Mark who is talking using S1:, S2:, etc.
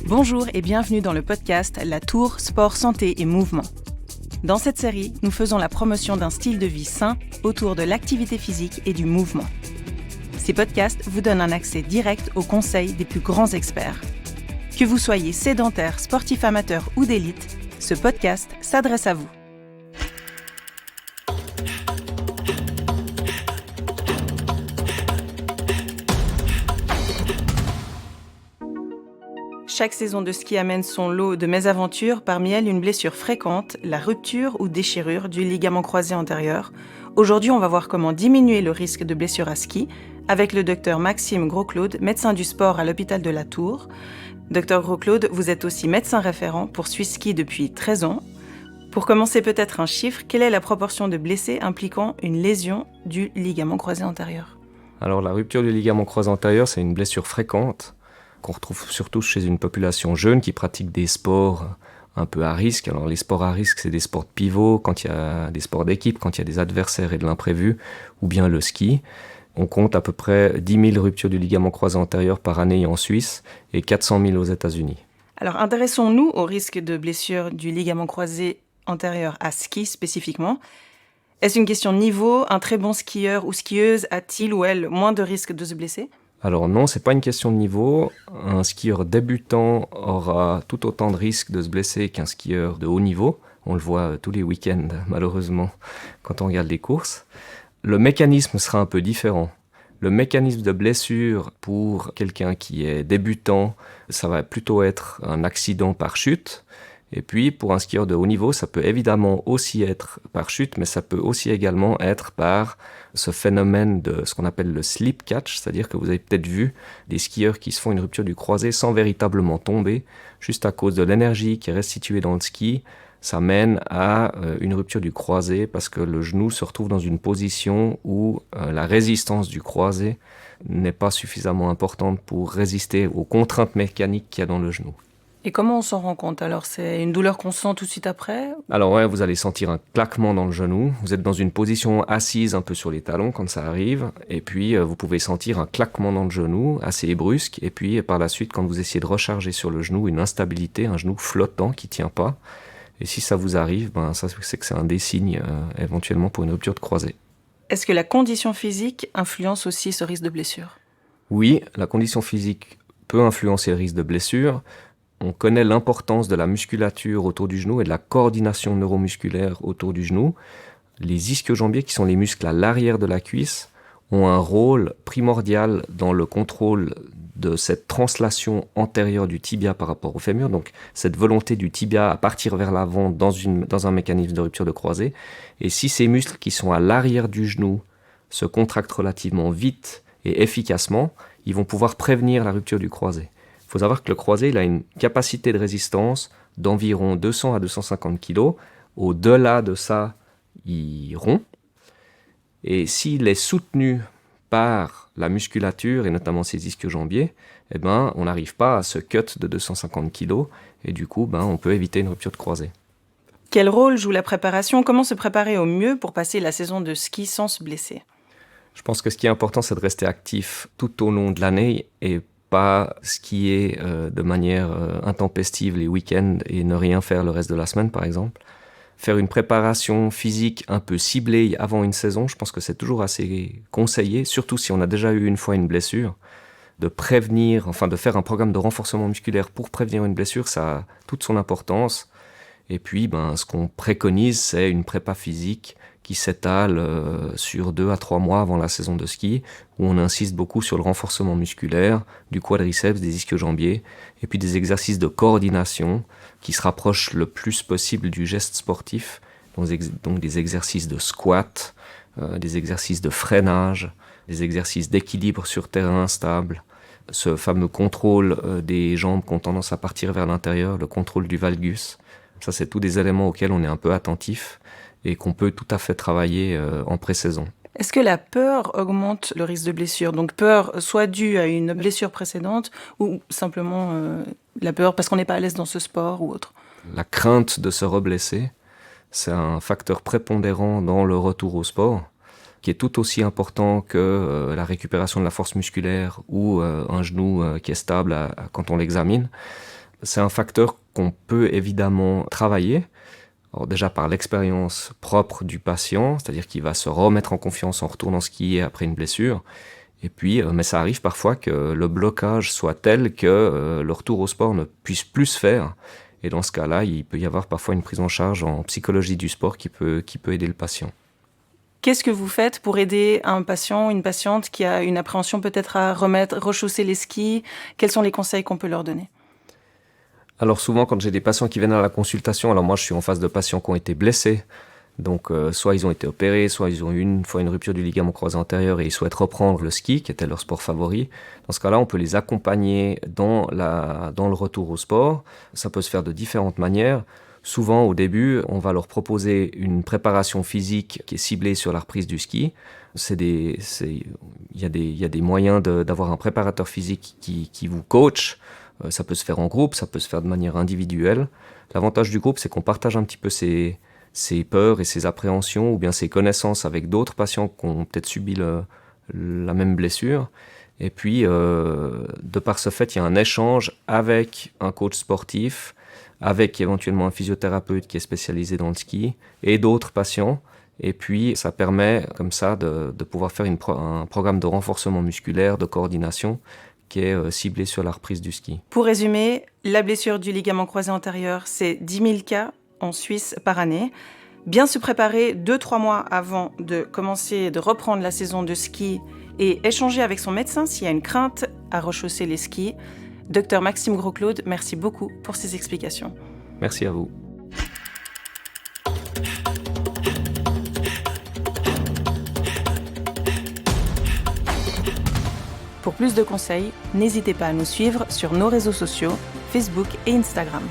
S1: Bonjour et bienvenue dans le podcast La Tour Sport, Santé et Mouvement. Dans cette série, nous faisons la promotion d'un style de vie sain autour de l'activité physique et du mouvement. Ces podcasts vous donnent un accès direct aux conseils des plus grands experts. Que vous soyez sédentaire, sportif amateur ou d'élite, ce podcast s'adresse à vous. Chaque saison de ski amène son lot de mésaventures, parmi elles une blessure fréquente, la rupture ou déchirure du ligament croisé antérieur. Aujourd'hui, on va voir comment diminuer le risque de blessure à ski avec le docteur Maxime Gros-Claude, médecin du sport à l'hôpital de la Tour. Docteur Gros-Claude, vous êtes aussi médecin référent pour Swiss Ski depuis 13 ans. Pour commencer peut-être un chiffre, quelle est la proportion de blessés impliquant une lésion du ligament croisé antérieur ?
S2: Alors la rupture du ligament croisé antérieur, c'est une blessure fréquente qu'on retrouve surtout chez une population jeune qui pratique des sports un peu à risque. Alors les sports à risque, c'est des sports de pivot, quand il y a des sports d'équipe, quand il y a des adversaires et de l'imprévu, ou bien le ski. On compte à peu près 10 000 ruptures du ligament croisé antérieur par année en Suisse et 400 000 aux États-Unis.
S1: Alors intéressons-nous au risque de blessure du ligament croisé antérieur à ski spécifiquement. Est-ce une question de niveau ? Un très bon skieur ou skieuse a-t-il ou elle moins de risque de se blesser ?
S2: Alors non, c'est pas une question de niveau. Un skieur débutant aura tout autant de risques de se blesser qu'un skieur de haut niveau. On le voit tous les week-ends, malheureusement, quand on regarde les courses. Le mécanisme sera un peu différent. Le mécanisme de blessure pour quelqu'un qui est débutant, ça va plutôt être un accident par chute. Et puis, pour un skieur de haut niveau, ça peut évidemment aussi être par chute, mais ça peut aussi également être par ce phénomène de ce qu'on appelle le slip catch, c'est-à-dire que vous avez peut-être vu des skieurs qui se font une rupture du croisé sans véritablement tomber, juste à cause de l'énergie qui est restituée dans le ski. Ça mène à une rupture du croisé parce que le genou se retrouve dans une position où la résistance du croisé n'est pas suffisamment importante pour résister aux contraintes mécaniques qu'il y a dans le genou.
S1: Et comment on s'en rend compte ? Alors, c'est une douleur qu'on sent tout de suite après ?
S2: Alors ouais, vous allez sentir un claquement dans le genou. Vous êtes dans une position assise un peu sur les talons quand ça arrive. Et puis, vous pouvez sentir un claquement dans le genou, assez brusque. Et puis, par la suite, quand vous essayez de recharger sur le genou, une instabilité, un genou flottant qui ne tient pas. Et si ça vous arrive, ça c'est que c'est un des signes éventuellement pour une rupture de croisé.
S1: Est-ce que la condition physique influence aussi ce risque de blessure ?
S2: Oui, la condition physique peut influencer le risque de blessure. On connaît l'importance de la musculature autour du genou et de la coordination neuromusculaire autour du genou. Les ischio-jambiers, qui sont les muscles à l'arrière de la cuisse, ont un rôle primordial dans le contrôle de cette translation antérieure du tibia par rapport au fémur, donc cette volonté du tibia à partir vers l'avant dans un mécanisme de rupture de croisé. Et si ces muscles qui sont à l'arrière du genou se contractent relativement vite et efficacement, ils vont pouvoir prévenir la rupture du croisé. Il faut savoir que le croisé il a une capacité de résistance d'environ 200 à 250 kg. Au-delà de ça, il rompt. Et s'il est soutenu par la musculature, et notamment ses ischio-jambiers, on n'arrive pas à ce cut de 250 kg. Et du coup, on peut éviter une rupture de croisé.
S1: Quel rôle joue la préparation ? Comment se préparer au mieux pour passer la saison de ski sans se blesser ?
S2: Je pense que ce qui est important, c'est de rester actif tout au long de l'année et pas skier de manière intempestive les week-ends et ne rien faire le reste de la semaine, par exemple. Faire une préparation physique un peu ciblée avant une saison, je pense que c'est toujours assez conseillé, surtout si on a déjà eu une fois une blessure. De prévenir, de faire un programme de renforcement musculaire pour prévenir une blessure, ça a toute son importance. Et puis, ce qu'on préconise, c'est une prépa physique qui s'étale sur 2 à 3 mois avant la saison de ski, où on insiste beaucoup sur le renforcement musculaire, du quadriceps, des ischio-jambiers, et puis des exercices de coordination qui se rapprochent le plus possible du geste sportif, donc des exercices de squat, des exercices de freinage, des exercices d'équilibre sur terrain instable, ce fameux contrôle des jambes qui ont tendance à partir vers l'intérieur, le contrôle du valgus. Ça, c'est tous des éléments auxquels on est un peu attentif et qu'on peut tout à fait travailler en pré-saison.
S1: Est-ce que la peur augmente le risque de blessure ? Donc peur soit due à une blessure précédente ou simplement la peur parce qu'on n'est pas à l'aise dans ce sport ou autre ?
S2: La crainte de se reblesser, c'est un facteur prépondérant dans le retour au sport, qui est tout aussi important que la récupération de la force musculaire ou un genou qui est stable quand on l'examine. C'est un facteur qu'on peut évidemment travailler. Alors déjà par l'expérience propre du patient, c'est-à-dire qu'il va se remettre en confiance en retournant skier après une blessure. Et puis, mais ça arrive parfois que le blocage soit tel que le retour au sport ne puisse plus se faire. Et dans ce cas-là, il peut y avoir parfois une prise en charge en psychologie du sport qui peut aider le patient.
S1: Qu'est-ce que vous faites pour aider un patient, une patiente qui a une appréhension peut-être à rechausser les skis? Quels sont les conseils qu'on peut leur donner?
S2: Alors souvent, quand j'ai des patients qui viennent à la consultation, alors moi je suis en face de patients qui ont été blessés. Donc soit ils ont été opérés, soit ils ont eu une fois une rupture du ligament croisé antérieur et ils souhaitent reprendre le ski, qui était leur sport favori. Dans ce cas-là, on peut les accompagner dans le retour au sport. Ça peut se faire de différentes manières. Souvent, au début, on va leur proposer une préparation physique qui est ciblée sur la reprise du ski. Il y a des moyens d'avoir un préparateur physique qui vous coach. Ça peut se faire en groupe, ça peut se faire de manière individuelle. L'avantage du groupe, c'est qu'on partage un petit peu ses peurs et ses appréhensions ou bien ses connaissances avec d'autres patients qui ont peut-être subi la même blessure. Et puis, de par ce fait, il y a un échange avec un coach sportif, avec éventuellement un physiothérapeute qui est spécialisé dans le ski et d'autres patients. Et puis, ça permet comme ça de pouvoir faire un programme de renforcement musculaire, de coordination qui est ciblé sur la reprise du ski.
S1: Pour résumer, la blessure du ligament croisé antérieur, c'est 10 000 cas en Suisse par année. Bien se préparer 2-3 mois avant de commencer, de reprendre la saison de ski et échanger avec son médecin s'il y a une crainte à rechausser les skis. Dr Maxime Gros-Claude, merci beaucoup pour ces explications.
S2: Merci à vous.
S1: Pour plus de conseils, n'hésitez pas à nous suivre sur nos réseaux sociaux, Facebook et Instagram.